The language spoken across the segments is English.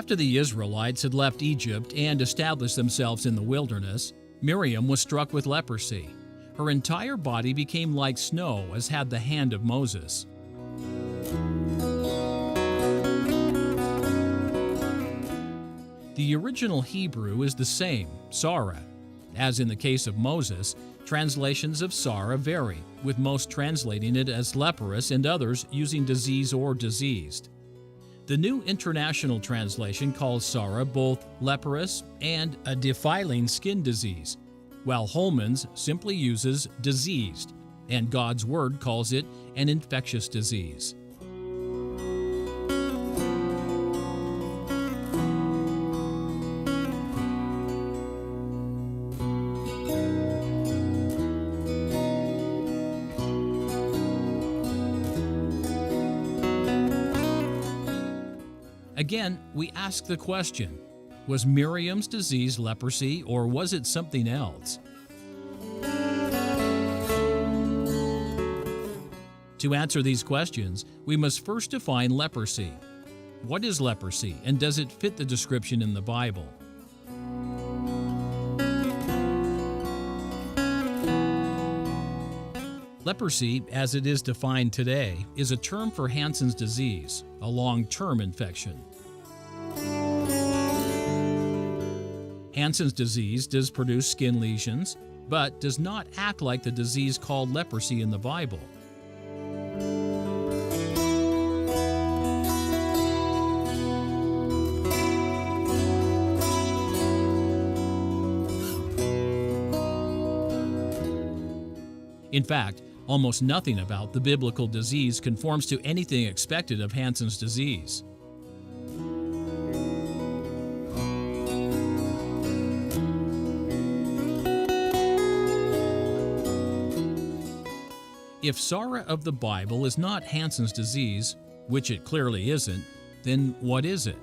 After the Israelites had left Egypt and established themselves in the wilderness, Miriam was struck with leprosy. Her entire body became like snow, as had the hand of Moses. The original Hebrew is the same, Sarah. As in the case of Moses, translations of Sarah vary, with most translating it as leprous and others using disease or diseased. The New International Translation calls Sarah both leprous and a defiling skin disease, while Holman's simply uses diseased, and God's Word calls it an infectious disease. Again, we ask the question, was Miriam's disease leprosy, or was it something else? To answer these questions, we must first define leprosy. What is leprosy, and does it fit the description in the Bible? Leprosy, as it is defined today, is a term for Hansen's disease, a long-term infection. Hansen's disease does produce skin lesions, but does not act like the disease called leprosy in the Bible. In fact, almost nothing about the biblical disease conforms to anything expected of Hansen's disease. If Sarah of the Bible is not Hansen's disease, which it clearly isn't, then what is it?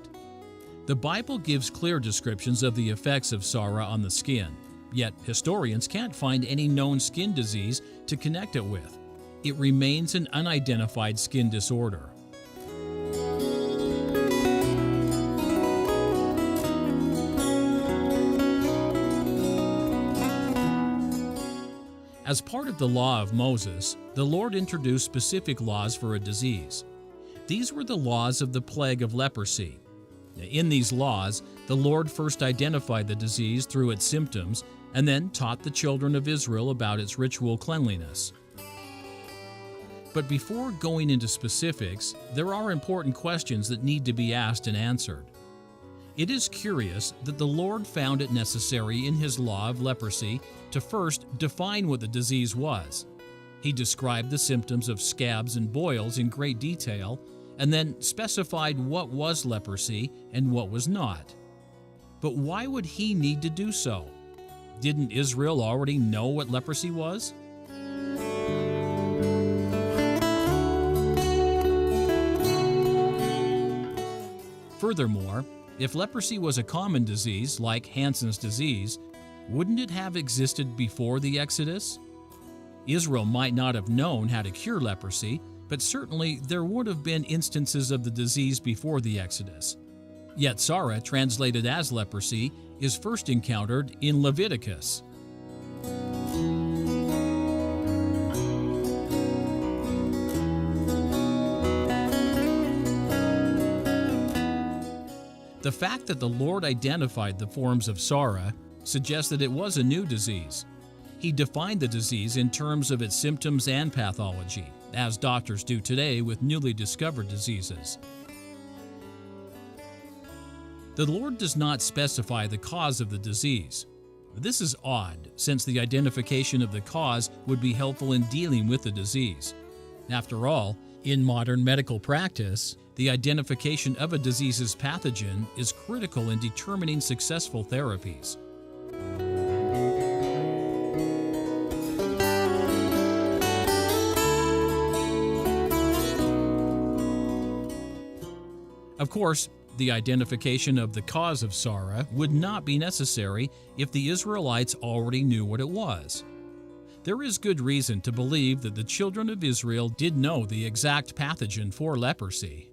The Bible gives clear descriptions of the effects of Sarah on the skin, yet historians can't find any known skin disease to connect it with. It remains an unidentified skin disorder. As part of the law of Moses, the Lord introduced specific laws for a disease. These were the laws of the plague of leprosy. In these laws, the Lord first identified the disease through its symptoms and then taught the children of Israel about its ritual cleanliness. But before going into specifics, there are important questions that need to be asked and answered. It is curious that the Lord found it necessary in His law of leprosy to first define what the disease was. He described the symptoms of scabs and boils in great detail, and then specified what was leprosy and what was not. But why would He need to do so? Didn't Israel already know what leprosy was? Furthermore, if leprosy was a common disease like Hansen's disease, wouldn't it have existed before the Exodus? Israel might not have known how to cure leprosy, but certainly there would have been instances of the disease before the Exodus. Yet Sarah, translated as leprosy, is first encountered in Leviticus. The fact that the Lord identified the forms of Sarah suggests that it was a new disease. He defined the disease in terms of its symptoms and pathology, as doctors do today with newly discovered diseases. The Lord does not specify the cause of the disease. This is odd, since the identification of the cause would be helpful in dealing with the disease. After all, in modern medical practice, the identification of a disease's pathogen is critical in determining successful therapies. Of course, the identification of the cause of Sarah would not be necessary if the Israelites already knew what it was. There is good reason to believe that the children of Israel did know the exact pathogen for leprosy.